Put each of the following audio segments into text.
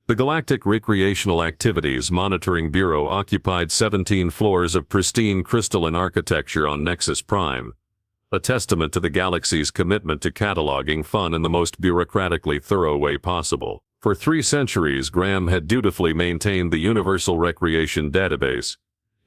The Galactic Recreational Activities Monitoring Bureau occupied 17 floors of pristine crystalline architecture on Nexus Prime, a testament to the galaxy's commitment to cataloging fun in the most bureaucratically thorough way possible. For 3 centuries, GRAMB had dutifully maintained the Universal Recreation Database,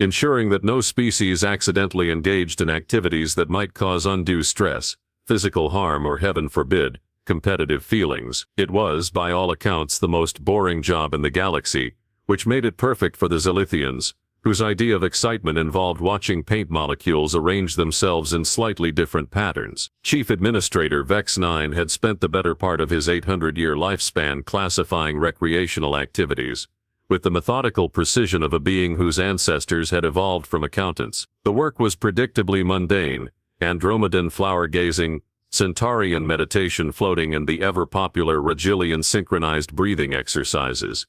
ensuring that no species accidentally engaged in activities that might cause undue stress, physical harm, or, heaven forbid, competitive feelings. It was, by all accounts, the most boring job in the galaxy, which made it perfect for the Zilithians, whose idea of excitement involved watching paint molecules arrange themselves in slightly different patterns. Chief Administrator Vex-9 had spent the better part of his 800-year lifespan classifying recreational activities, with the methodical precision of a being whose ancestors had evolved from accountants. The work was predictably mundane: Andromedan flower-gazing, Centaurian meditation floating, and the ever-popular Regilian synchronized breathing exercises.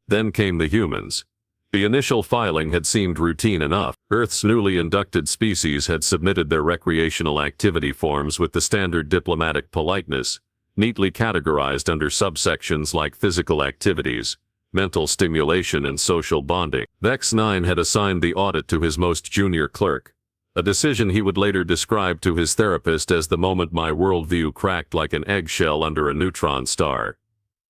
Then came the humans. The initial filing had seemed routine enough. Earth's newly inducted species had submitted their recreational activity forms with the standard diplomatic politeness, neatly categorized under subsections like physical activities, mental stimulation, and social bonding. Vex-9 had assigned the audit to his most junior clerk, a decision he would later describe to his therapist as the moment my worldview cracked like an eggshell under a neutron star.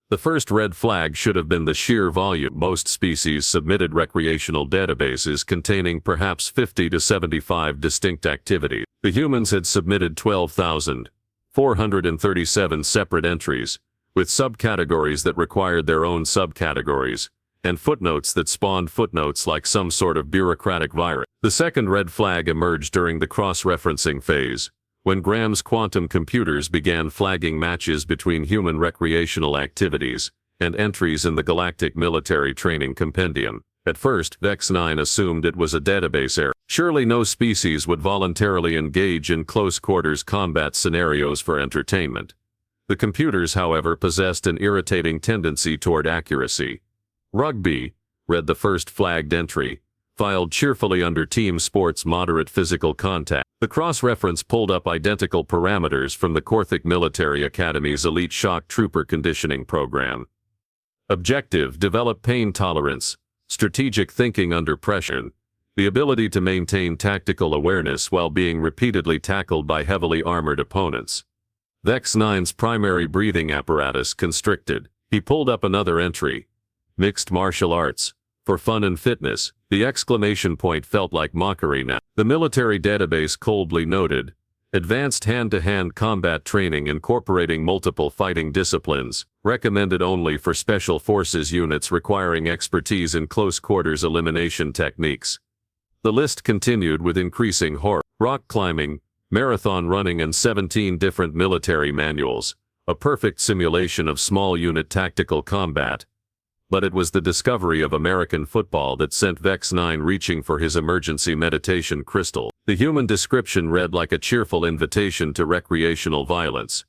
The first red flag should have been the sheer volume. Most species submitted recreational databases containing perhaps 50 to 75 distinct activities. The humans had submitted 12,437 separate entries, with subcategories that required their own subcategories, and footnotes that spawned footnotes like some sort of bureaucratic virus. The second red flag emerged during the cross-referencing phase, when GRAMB's quantum computers began flagging matches between human recreational activities and entries in the Galactic Military Training Compendium. At first, Vex-9 assumed it was a database error. Surely no species would voluntarily engage in close-quarters combat scenarios for entertainment. The computers, however, possessed an irritating tendency toward accuracy. Rugby, read the first flagged entry, filed cheerfully under team sports moderate physical contact. The cross-reference pulled up identical parameters from the Korthik Military Academy's Elite Shock Trooper Conditioning Program. Objective: develop pain tolerance, strategic thinking under pressure, the ability to maintain tactical awareness while being repeatedly tackled by heavily armored opponents. Vex-9's primary breathing apparatus constricted. He pulled up another entry: mixed martial arts, for fun and fitness. The exclamation point felt like mockery now. The military database coldly noted, advanced hand-to-hand combat training incorporating multiple fighting disciplines, recommended only for special forces units requiring expertise in close-quarters elimination techniques. The list continued with increasing horror: rock climbing, marathon running, and 17 different military manuals, a perfect simulation of small unit tactical combat. But it was the discovery of American football that sent Vex-9 reaching for his emergency meditation crystal. The human description read like a cheerful invitation to recreational violence.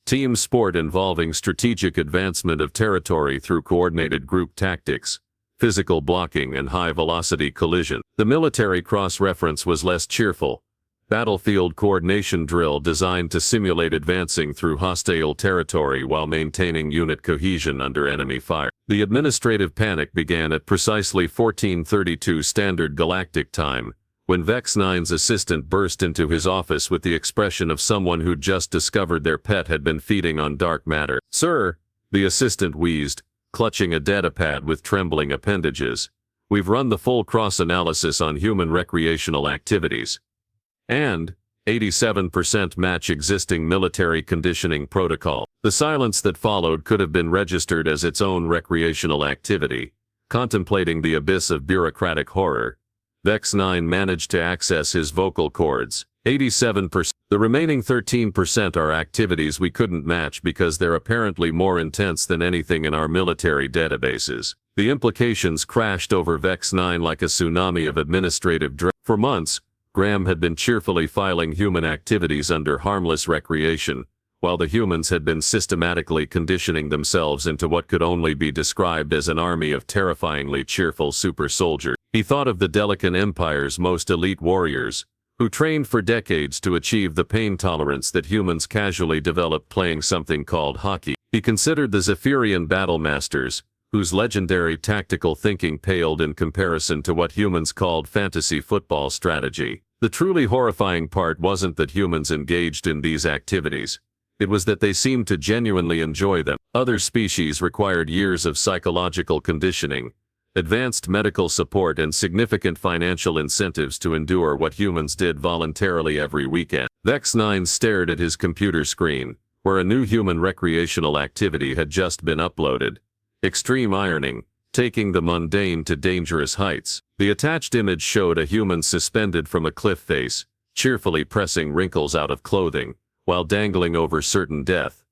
Team sport involving strategic advancement of territory through coordinated group tactics, physical blocking, and high-velocity collision. The military cross-reference was less cheerful: battlefield coordination drill designed to simulate advancing through hostile territory while maintaining unit cohesion under enemy fire. The administrative panic began at precisely 14:32 Standard Galactic Time, when Vex-9's assistant burst into his office with the expression of someone who'd just discovered their pet had been feeding on dark matter. "Sir," the assistant wheezed, clutching a datapad with trembling appendages, "we've run the full cross-analysis on human recreational activities, and 87% match existing military conditioning protocol." The silence that followed could have been registered as its own recreational activity. Contemplating the abyss of bureaucratic horror, Vex-9 managed to access his vocal cords. 87%. The remaining 13% are activities we couldn't match because they're apparently more intense than anything in our military databases. The implications crashed over Vex-9 like a tsunami of administrative dread. For months, GRAMB had been cheerfully filing human activities under harmless recreation, while the humans had been systematically conditioning themselves into what could only be described as an army of terrifyingly cheerful super soldiers. He thought of the Delican Empire's most elite warriors, who trained for decades to achieve the pain tolerance that humans casually developed playing something called hockey. He considered the Zephyrian battle masters, whose legendary tactical thinking paled in comparison to what humans called fantasy football strategy. The truly horrifying part wasn't that humans engaged in these activities. It was that they seemed to genuinely enjoy them. Other species required years of psychological conditioning, advanced medical support, and significant financial incentives to endure what humans did voluntarily every weekend. Vex-9 stared at his computer screen, where a new human recreational activity had just been uploaded. Extreme ironing, taking the mundane to dangerous heights. The attached image showed a human suspended from a cliff face, cheerfully pressing wrinkles out of clothing, while dangling over certain death.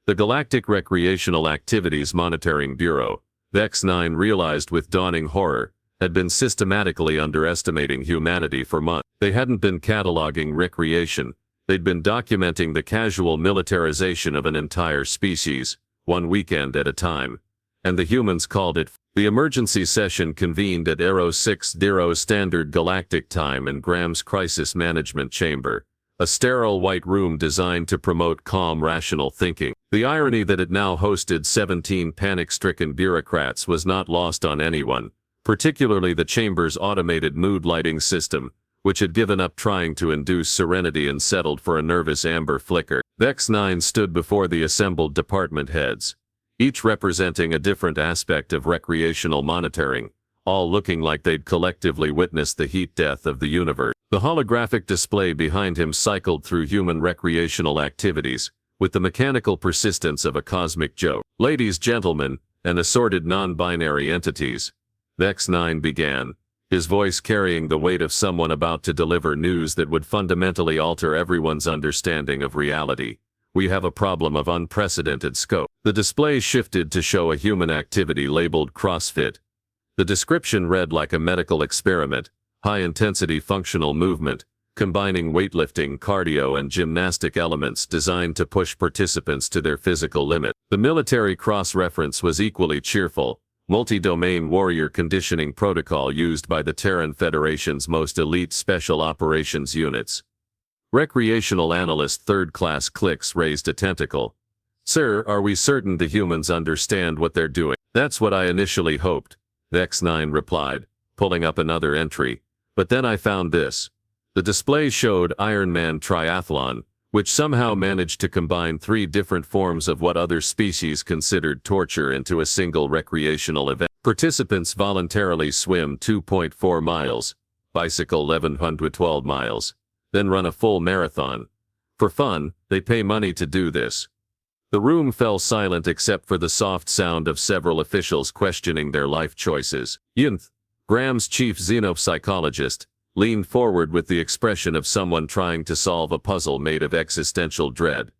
The Galactic Recreational Activities Monitoring Bureau, Vex-9 realized with dawning horror, had been systematically underestimating humanity for months. They hadn't been cataloging recreation, they'd been documenting the casual militarization of an entire species, one weekend at a time. And the humans called it. The emergency session convened at Aero 6-0 Standard Galactic Time in GRAMB's Crisis Management Chamber, a sterile white room designed to promote calm, rational thinking. The irony that it now hosted 17 panic-stricken bureaucrats was not lost on anyone, particularly the chamber's automated mood lighting system, which had given up trying to induce serenity and settled for a nervous amber flicker. Vex-9 stood before the assembled department heads, each representing a different aspect of recreational monitoring, all looking like they'd collectively witnessed the heat death of the universe. The holographic display behind him cycled through human recreational activities, with the mechanical persistence of a cosmic joke. Ladies, gentlemen, and assorted non-binary entities, Vex-9 began, his voice carrying the weight of someone about to deliver news that would fundamentally alter everyone's understanding of reality. We have a problem of unprecedented scope. The display shifted to show a human activity labeled CrossFit. The description read like a medical experiment, high-intensity functional movement, combining weightlifting, cardio, and gymnastic elements designed to push participants to their physical limit. The military cross-reference was equally cheerful, multi-domain warrior conditioning protocol used by the Terran Federation's most elite special operations units. Recreational analyst third-class clicks raised a tentacle. Sir, are we certain the humans understand what they're doing? That's what I initially hoped, Vex-9 replied, pulling up another entry. But then I found this. The display showed Ironman Triathlon, which somehow managed to combine 3 different forms of what other species considered torture into a single recreational event. Participants voluntarily swim 2.4 miles, bicycle 1112 miles, then run a full marathon. For fun, they pay money to do this. The room fell silent except for the soft sound of several officials questioning their life choices. Yinth, GRAMB's chief xenopsychologist, leaned forward with the expression of someone trying to solve a puzzle made of existential dread.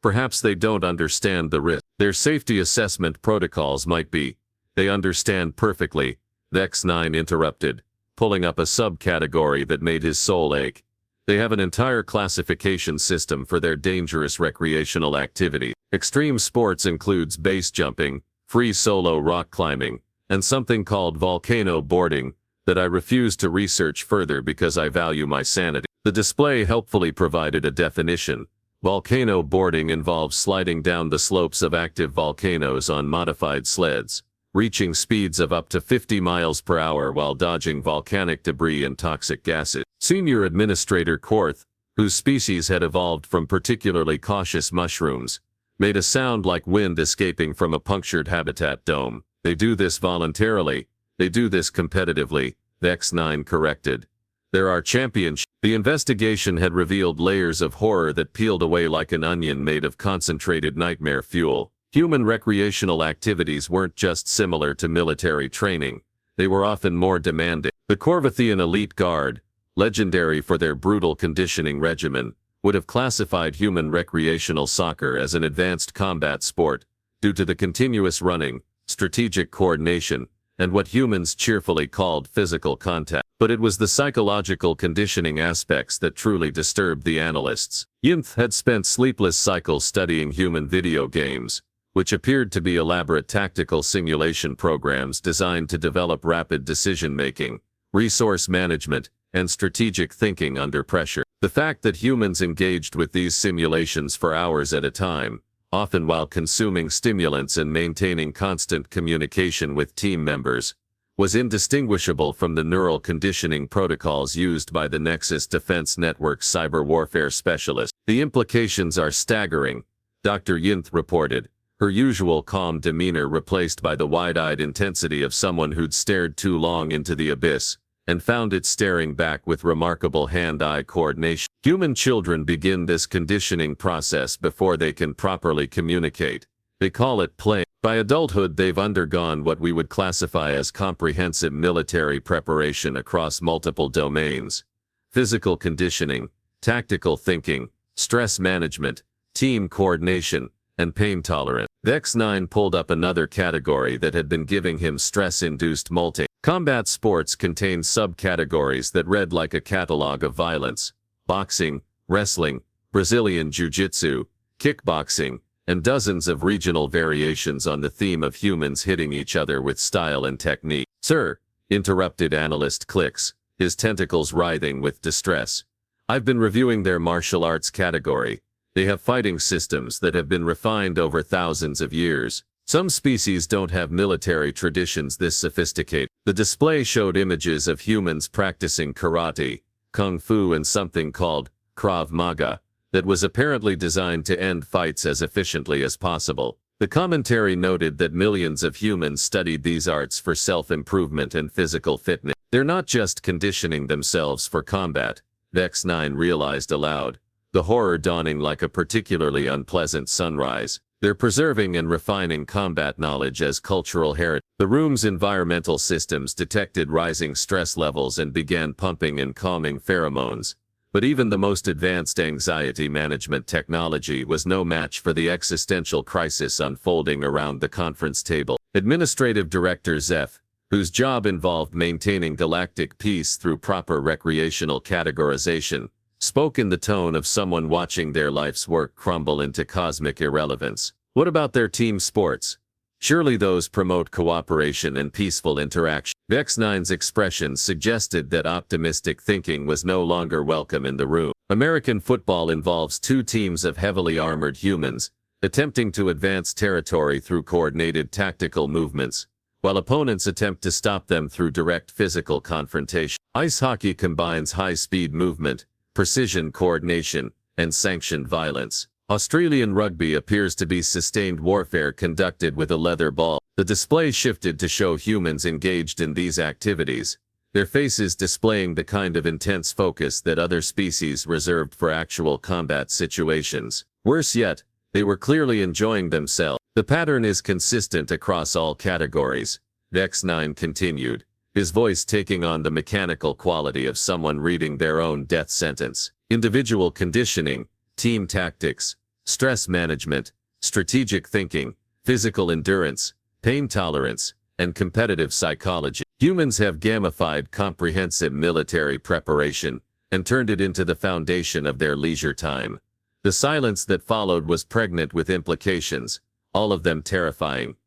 Perhaps they don't understand the risk. Their safety assessment protocols might be. They understand perfectly, Vex-9 interrupted, pulling up a subcategory that made his soul ache. They have an entire classification system for their dangerous recreational activity. Extreme sports includes base jumping, free solo rock climbing, and something called volcano boarding, that I refuse to research further because I value my sanity. The display helpfully provided a definition. Volcano boarding involves sliding down the slopes of active volcanoes on modified sleds, reaching speeds of up to 50 miles per hour while dodging volcanic debris and toxic gases. Senior Administrator Vex-9, whose species had evolved from particularly cautious mushrooms, made a sound like wind escaping from a punctured habitat dome. They do this voluntarily. They do this competitively, Vex-9 corrected. There are championships. The investigation had revealed layers of horror that peeled away like an onion made of concentrated nightmare fuel. Human recreational activities weren't just similar to military training. They were often more demanding. The Corvathian Elite Guard, legendary for their brutal conditioning regimen, would have classified human recreational soccer as an advanced combat sport, due to the continuous running, strategic coordination, and what humans cheerfully called physical contact. But it was the psychological conditioning aspects that truly disturbed the analysts. Yinth had spent sleepless cycles studying human video games, which appeared to be elaborate tactical simulation programs designed to develop rapid decision-making, resource management, and strategic thinking under pressure. The fact that humans engaged with these simulations for hours at a time, often while consuming stimulants and maintaining constant communication with team members, was indistinguishable from the neural conditioning protocols used by the Nexus Defense Network's cyber warfare specialist. The implications are staggering, Dr. Yinth reported, her usual calm demeanor replaced by the wide-eyed intensity of someone who'd stared too long into the abyss, and found it staring back with remarkable hand-eye coordination. Human children begin this conditioning process before they can properly communicate. They call it play. By adulthood, they've undergone what we would classify as comprehensive military preparation across multiple domains: physical conditioning, tactical thinking, stress management, team coordination, and pain tolerance. Vex-9 pulled up another category that had been giving him stress-induced molting. Combat sports contain subcategories that read like a catalog of violence: boxing, wrestling, Brazilian jiu-jitsu, kickboxing, and dozens of regional variations on the theme of humans hitting each other with style and technique. "Sir," interrupted Analyst Clicks, his tentacles writhing with distress, "I've been reviewing their martial arts category. They have fighting systems that have been refined over thousands of years. Some species don't have military traditions this sophisticated." The display showed images of humans practicing karate, kung fu, and something called Krav Maga, that was apparently designed to end fights as efficiently as possible. The commentary noted that millions of humans studied these arts for self-improvement and physical fitness. They're not just conditioning themselves for combat, Vex-9 realized aloud, the horror dawning like a particularly unpleasant sunrise. They're preserving and refining combat knowledge as cultural heritage. The room's environmental systems detected rising stress levels and began pumping and calming pheromones. But even the most advanced anxiety management technology was no match for the existential crisis unfolding around the conference table. Administrative Director Zeph, whose job involved maintaining galactic peace through proper recreational categorization, spoke in the tone of someone watching their life's work crumble into cosmic irrelevance. "What about their team sports? Surely those promote cooperation and peaceful interaction." Vex-9's expression suggested that optimistic thinking was no longer welcome in the room. American football involves two teams of heavily armored humans, attempting to advance territory through coordinated tactical movements, while opponents attempt to stop them through direct physical confrontation. Ice hockey combines high-speed movement, precision coordination, and sanctioned violence. Australian rugby appears to be sustained warfare conducted with a leather ball. The display shifted to show humans engaged in these activities, their faces displaying the kind of intense focus that other species reserved for actual combat situations. Worse yet, they were clearly enjoying themselves. "The pattern is consistent across all categories," Vex-9 continued, his voice taking on the mechanical quality of someone reading their own death sentence. "Individual conditioning, team tactics, stress management, strategic thinking, physical endurance, pain tolerance, and competitive psychology. Humans have gamified comprehensive military preparation and turned it into the foundation of their leisure time." The silence that followed was pregnant with implications, all of them terrifying.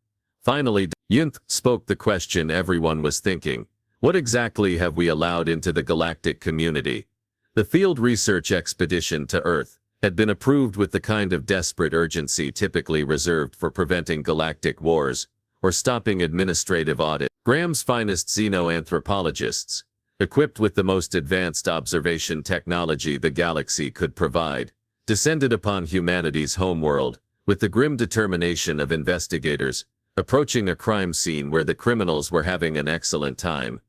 Finally, Yinth spoke the question everyone was thinking: what exactly have we allowed into the galactic community? The field research expedition to Earth had been approved with the kind of desperate urgency typically reserved for preventing galactic wars or stopping administrative audit. GRAMB's finest xenoanthropologists, equipped with the most advanced observation technology the galaxy could provide, descended upon humanity's homeworld with the grim determination of investigators approaching a crime scene where the criminals were having an excellent time.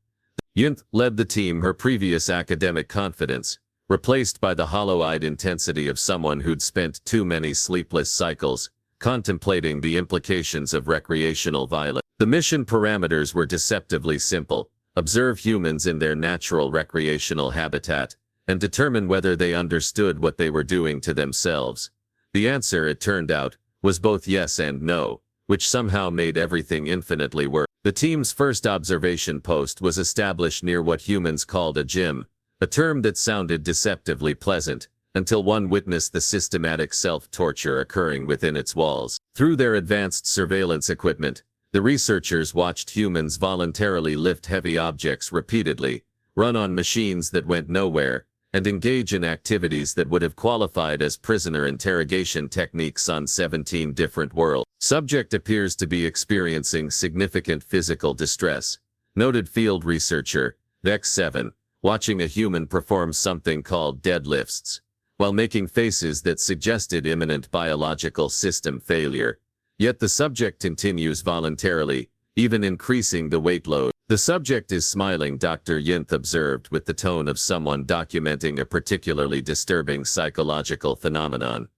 Yinth led the team, her previous academic confidence replaced by the hollow-eyed intensity of someone who'd spent too many sleepless cycles contemplating the implications of recreational violence. The mission parameters were deceptively simple: observe humans in their natural recreational habitat, and determine whether they understood what they were doing to themselves. The answer, it turned out, was both yes and no, which somehow made everything infinitely worse. The team's first observation post was established near what humans called a gym, a term that sounded deceptively pleasant, until one witnessed the systematic self-torture occurring within its walls. Through their advanced surveillance equipment, the researchers watched humans voluntarily lift heavy objects repeatedly, run on machines that went nowhere, and engage in activities that would have qualified as prisoner interrogation techniques on 17 different worlds. Subject appears to be experiencing significant physical distress. Noted field researcher, Vex-9, watching a human perform something called deadlifts, while making faces that suggested imminent biological system failure. Yet the subject continues voluntarily, even increasing the weight load. The subject is smiling, Dr. Yinth observed with the tone of someone documenting a particularly disturbing psychological phenomenon.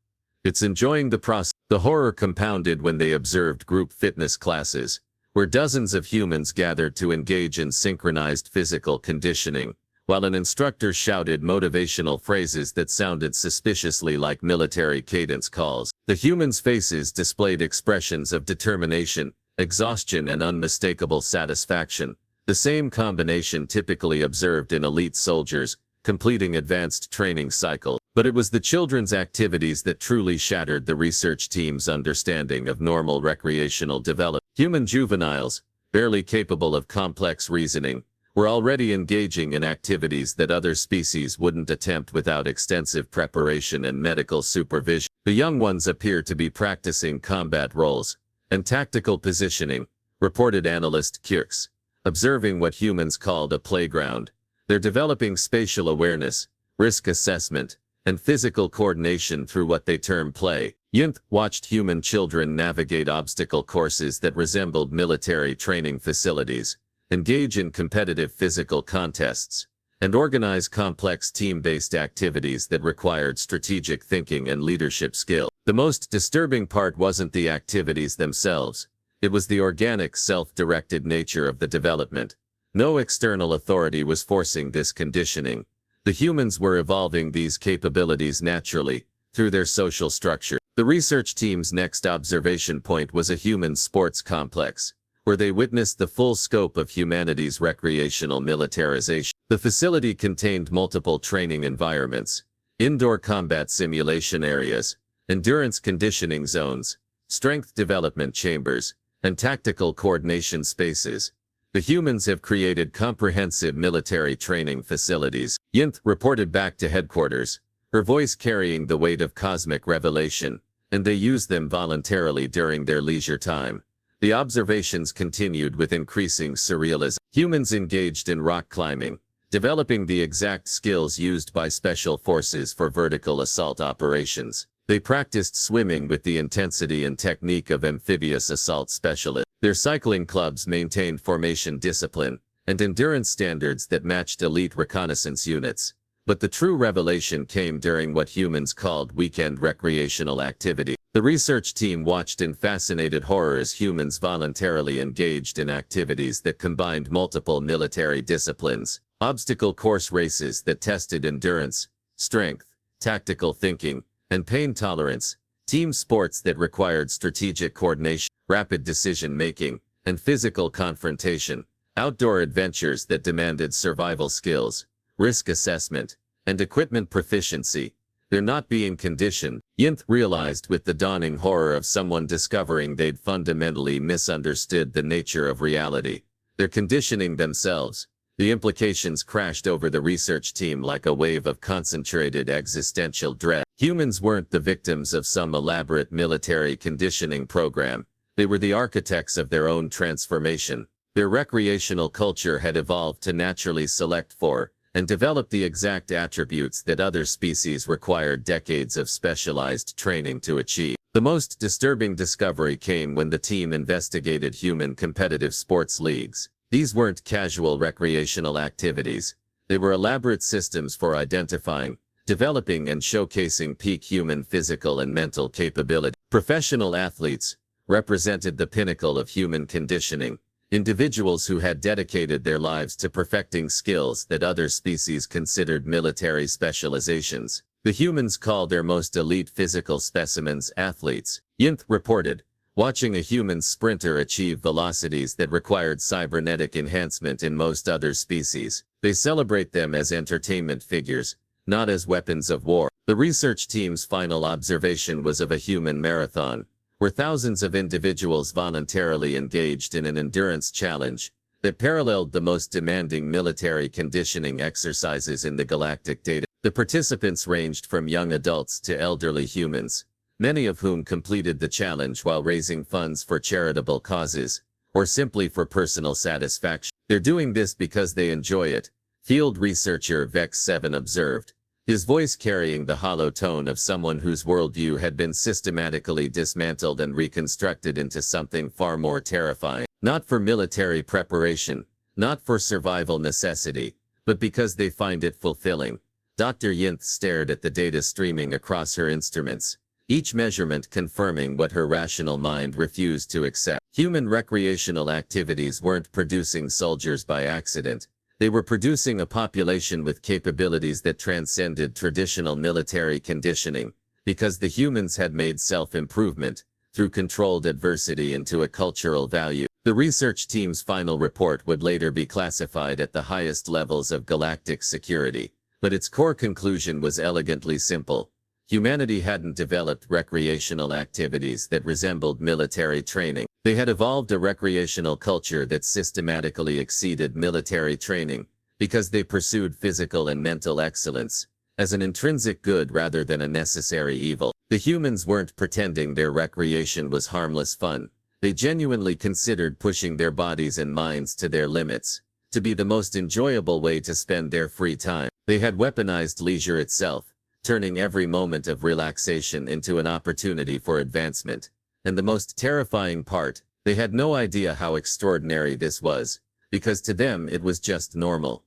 It's enjoying the process. The horror compounded when they observed group fitness classes, where dozens of humans gathered to engage in synchronized physical conditioning, while an instructor shouted motivational phrases that sounded suspiciously like military cadence calls. The humans' faces displayed expressions of determination, exhaustion, and unmistakable satisfaction, the same combination typically observed in elite soldiers completing advanced training cycles. But it was the children's activities that truly shattered the research team's understanding of normal recreational development. Human juveniles, barely capable of complex reasoning, were already engaging in activities that other species wouldn't attempt without extensive preparation and medical supervision. The young ones appear to be practicing combat roles and tactical positioning, reported analyst Kirks, observing what humans called a playground. They're developing spatial awareness, risk assessment, and physical coordination through what they term play. Yinth watched human children navigate obstacle courses that resembled military training facilities, engage in competitive physical contests, and organize complex team-based activities that required strategic thinking and leadership skill. The most disturbing part wasn't the activities themselves. It was the organic, self-directed nature of the development. No external authority was forcing this conditioning. The humans were evolving these capabilities naturally, through their social structure. The research team's next observation point was a human sports complex, where they witnessed the full scope of humanity's recreational militarization. The facility contained multiple training environments, indoor combat simulation areas, endurance conditioning zones, strength development chambers, and tactical coordination spaces. The humans have created comprehensive military training facilities. Yinth reported back to headquarters, her voice carrying the weight of cosmic revelation, and they use them voluntarily during their leisure time. The observations continued with increasing surrealism. Humans engaged in rock climbing, developing the exact skills used by special forces for vertical assault operations. They practiced swimming with the intensity and technique of amphibious assault specialists. Their cycling clubs maintained formation discipline and endurance standards that matched elite reconnaissance units. But the true revelation came during what humans called weekend recreational activity. The research team watched in fascinated horror as humans voluntarily engaged in activities that combined multiple military disciplines, obstacle course races that tested endurance, strength, tactical thinking, and pain tolerance, team sports that required strategic coordination, rapid decision-making, and physical confrontation, outdoor adventures that demanded survival skills, risk assessment, and equipment proficiency. They're not being conditioned. Yinth realized with the dawning horror of someone discovering they'd fundamentally misunderstood the nature of reality. They're conditioning themselves. The implications crashed over the research team like a wave of concentrated existential dread. Humans weren't the victims of some elaborate military conditioning program. They were the architects of their own transformation. Their recreational culture had evolved to naturally select for and develop the exact attributes that other species required decades of specialized training to achieve. The most disturbing discovery came when the team investigated human competitive sports leagues. These weren't casual recreational activities. They were elaborate systems for identifying, developing, and showcasing peak human physical and mental capability. Professional athletes represented the pinnacle of human conditioning, individuals who had dedicated their lives to perfecting skills that other species considered military specializations. The humans called their most elite physical specimens athletes. Yinth reported, watching a human sprinter achieve velocities that required cybernetic enhancement in most other species. They celebrate them as entertainment figures, not as weapons of war. The research team's final observation was of a human marathon, where thousands of individuals voluntarily engaged in an endurance challenge that paralleled the most demanding military conditioning exercises in the Galactic data. The participants ranged from young adults to elderly humans, many of whom completed the challenge while raising funds for charitable causes, or simply for personal satisfaction. They're doing this because they enjoy it, field researcher Vex-9 observed, his voice carrying the hollow tone of someone whose worldview had been systematically dismantled and reconstructed into something far more terrifying. Not for military preparation, not for survival necessity, but because they find it fulfilling. Dr. Yinth stared at the data streaming across her instruments, each measurement confirming what her rational mind refused to accept. Human recreational activities weren't producing soldiers by accident. They were producing a population with capabilities that transcended traditional military conditioning, because the humans had made self-improvement, through controlled adversity, into a cultural value. The research team's final report would later be classified at the highest levels of galactic security, but its core conclusion was elegantly simple. Humanity hadn't developed recreational activities that resembled military training. They had evolved a recreational culture that systematically exceeded military training, because they pursued physical and mental excellence as an intrinsic good rather than a necessary evil. The humans weren't pretending their recreation was harmless fun. They genuinely considered pushing their bodies and minds to their limits to be the most enjoyable way to spend their free time. They had weaponized leisure itself, turning every moment of relaxation into an opportunity for advancement. And the most terrifying part, they had no idea how extraordinary this was, because to them it was just normal.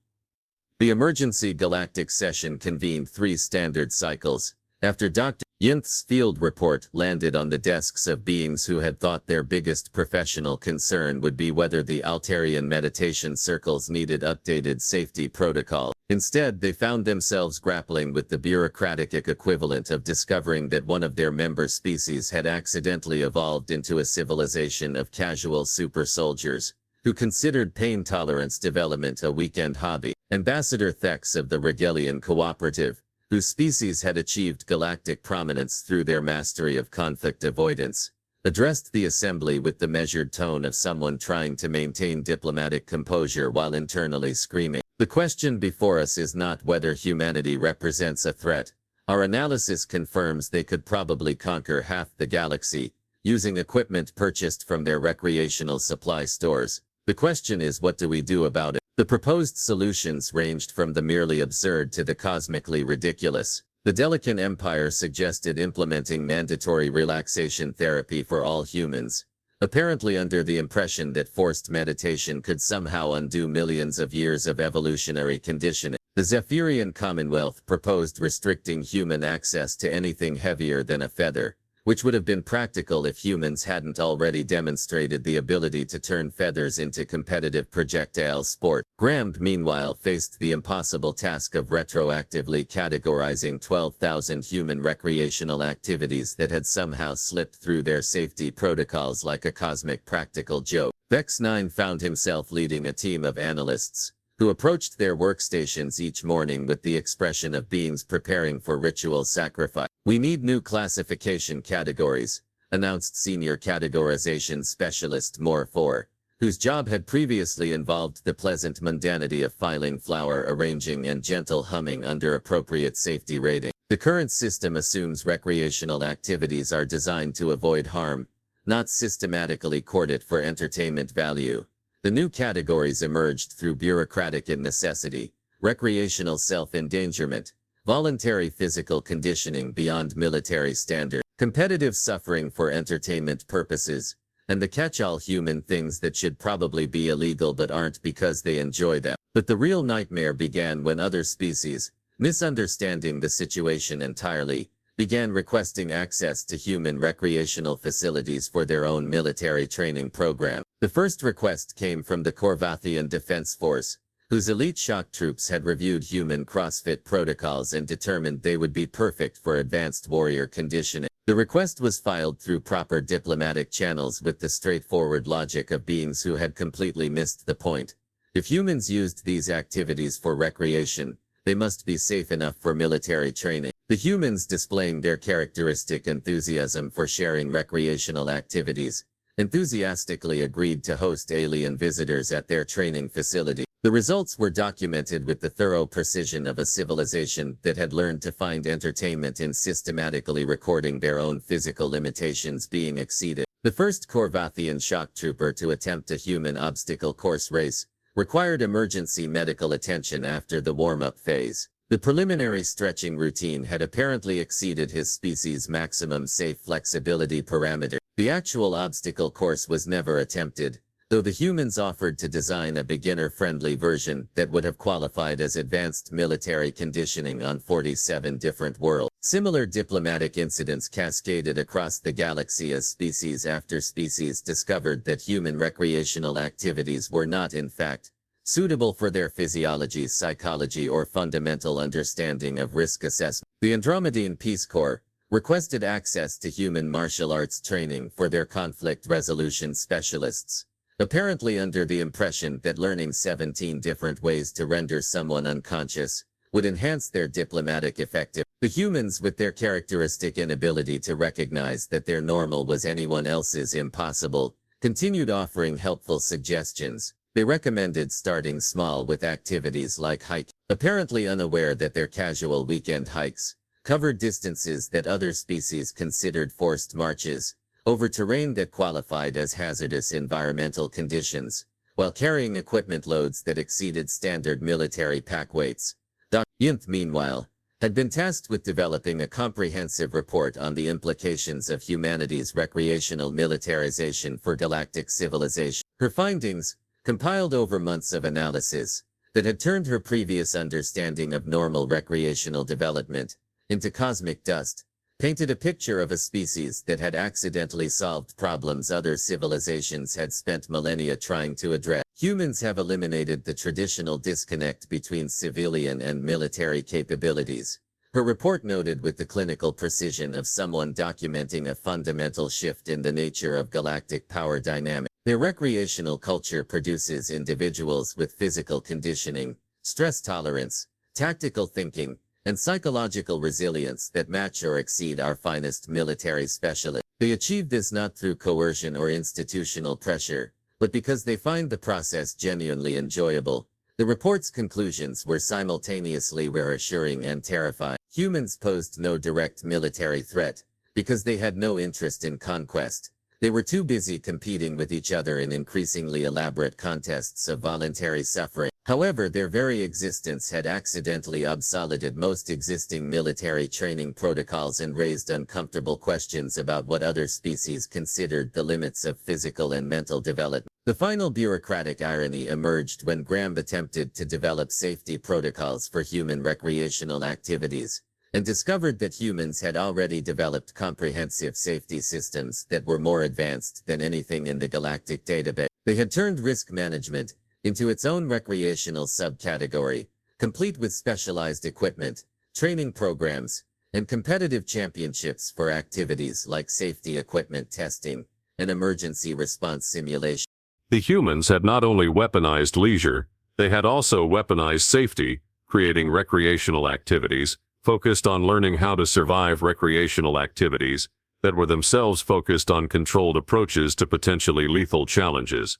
The emergency galactic session convened 3 standard cycles. After Dr. Yinth's field report landed on the desks of beings who had thought their biggest professional concern would be whether the Altarian meditation circles needed updated safety protocol. Instead, they found themselves grappling with the bureaucratic equivalent of discovering that one of their member species had accidentally evolved into a civilization of casual super soldiers, who considered pain tolerance development a weekend hobby. Ambassador Vex of the Recreational Cooperative, whose species had achieved galactic prominence through their mastery of conflict avoidance, addressed the assembly with the measured tone of someone trying to maintain diplomatic composure while internally screaming. The question before us is not whether humanity represents a threat. Our analysis confirms they could probably conquer half the galaxy, using equipment purchased from their recreational supply stores. The question is, what do we do about it? The proposed solutions ranged from the merely absurd to the cosmically ridiculous. The Delican Empire suggested implementing mandatory relaxation therapy for all humans, apparently under the impression that forced meditation could somehow undo millions of years of evolutionary conditioning. The Zephyrian Commonwealth proposed restricting human access to anything heavier than a feather, which would have been practical if humans hadn't already demonstrated the ability to turn feathers into competitive projectile sport. GRAMB, meanwhile, faced the impossible task of retroactively categorizing 12,000 human recreational activities that had somehow slipped through their safety protocols like a cosmic practical joke. Vex-9 found himself leading a team of analysts, who approached their workstations each morning with the expression of beings preparing for ritual sacrifice. "We need new classification categories," announced senior categorization specialist Moore, whose job had previously involved the pleasant mundanity of filing flower arranging and gentle humming under appropriate safety rating. "The current system assumes recreational activities are designed to avoid harm, not systematically courted for entertainment value." The new categories emerged through bureaucratic necessity, recreational self-endangerment, voluntary physical conditioning beyond military standard, competitive suffering for entertainment purposes, and the catch-all human things that should probably be illegal but aren't because they enjoy them. But the real nightmare began when other species, misunderstanding the situation entirely, began requesting access to human recreational facilities for their own military training program. The first request came from the Corvathian Defense Force, whose elite shock troops had reviewed human CrossFit protocols and determined they would be perfect for advanced warrior conditioning. The request was filed through proper diplomatic channels with the straightforward logic of beings who had completely missed the point. If humans used these activities for recreation, they must be safe enough for military training. The humans, displaying their characteristic enthusiasm for sharing recreational activities, enthusiastically agreed to host alien visitors at their training facility. The results were documented with the thorough precision of a civilization that had learned to find entertainment in systematically recording their own physical limitations being exceeded. The first Corvathian shock trooper to attempt a human obstacle course race required emergency medical attention after the warm-up phase. The preliminary stretching routine had apparently exceeded his species' maximum safe flexibility parameter. The actual obstacle course was never attempted, though the humans offered to design a beginner-friendly version that would have qualified as advanced military conditioning on 47 different worlds. Similar diplomatic incidents cascaded across the galaxy as species after species discovered that human recreational activities were not, in fact, suitable for their physiology, psychology, or fundamental understanding of risk assessment. The Andromedian Peace Corps requested access to human martial arts training for their conflict resolution specialists, apparently under the impression that learning 17 different ways to render someone unconscious would enhance their diplomatic effectiveness. The humans, with their characteristic inability to recognize that their normal was anyone else's impossible, continued offering helpful suggestions. They recommended starting small with activities like hiking, apparently unaware that their casual weekend hikes covered distances that other species considered forced marches over terrain that qualified as hazardous environmental conditions, while carrying equipment loads that exceeded standard military pack weights. Dr. Yinth, meanwhile, had been tasked with developing a comprehensive report on the implications of humanity's recreational militarization for galactic civilization. Her findings, compiled over months of analysis, that had turned her previous understanding of normal recreational development into cosmic dust, painted a picture of a species that had accidentally solved problems other civilizations had spent millennia trying to address. Humans have eliminated the traditional disconnect between civilian and military capabilities, her report noted with the clinical precision of someone documenting a fundamental shift in the nature of galactic power dynamics. Their recreational culture produces individuals with physical conditioning, stress tolerance, tactical thinking, and psychological resilience that match or exceed our finest military specialists. They achieve this not through coercion or institutional pressure, but because they find the process genuinely enjoyable. The report's conclusions were simultaneously reassuring and terrifying. Humans posed no direct military threat, because they had no interest in conquest. They were too busy competing with each other in increasingly elaborate contests of voluntary suffering. However, their very existence had accidentally obsoleted most existing military training protocols and raised uncomfortable questions about what other species considered the limits of physical and mental development. The final bureaucratic irony emerged when GRAMB attempted to develop safety protocols for human recreational activities, and discovered that humans had already developed comprehensive safety systems that were more advanced than anything in the Galactic database. They had turned risk management into its own recreational subcategory, complete with specialized equipment, training programs, and competitive championships for activities like safety equipment testing and emergency response simulation. The humans had not only weaponized leisure, they had also weaponized safety, creating recreational activities focused on learning how to survive recreational activities that were themselves focused on controlled approaches to potentially lethal challenges.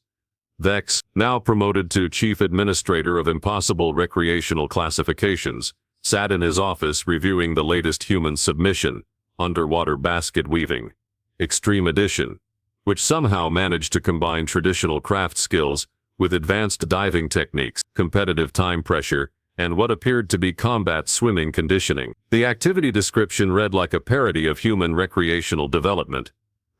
Vex, now promoted to Chief Administrator of Impossible Recreational Classifications, sat in his office reviewing the latest human submission, Underwater Basket Weaving, Extreme Edition, which somehow managed to combine traditional craft skills with advanced diving techniques, competitive time pressure, and what appeared to be combat swimming conditioning. The activity description read like a parody of human recreational development.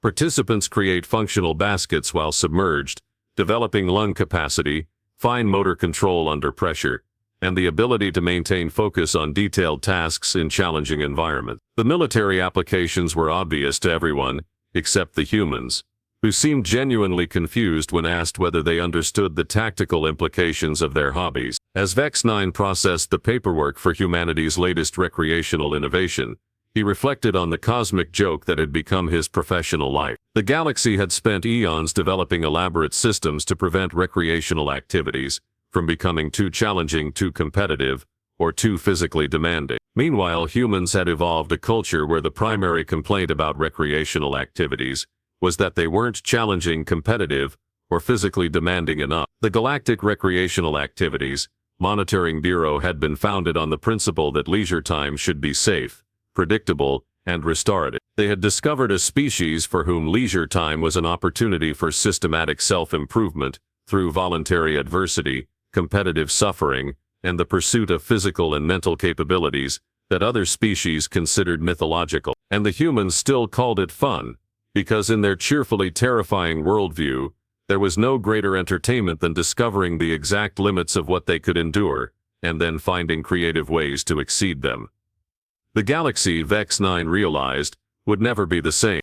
Participants create functional baskets while submerged, developing lung capacity, fine motor control under pressure, and the ability to maintain focus on detailed tasks in challenging environments. The military applications were obvious to everyone, except the humans, who seemed genuinely confused when asked whether they understood the tactical implications of their hobbies. As Vex-9 processed the paperwork for humanity's latest recreational innovation, he reflected on the cosmic joke that had become his professional life. The galaxy had spent eons developing elaborate systems to prevent recreational activities from becoming too challenging, too competitive, or too physically demanding. Meanwhile, humans had evolved a culture where the primary complaint about recreational activities was that they weren't challenging, competitive, or physically demanding enough. The Galactic recreational activities monitoring bureau had been founded on the principle that leisure time should be safe, predictable, and restorative. They had discovered a species for whom leisure time was an opportunity for systematic self-improvement through voluntary adversity, competitive suffering, and the pursuit of physical and mental capabilities that other species considered mythological. And the humans still called it fun, because in their cheerfully terrifying worldview, there was no greater entertainment than discovering the exact limits of what they could endure, and then finding creative ways to exceed them. The galaxy Vex-9 realized would never be the same.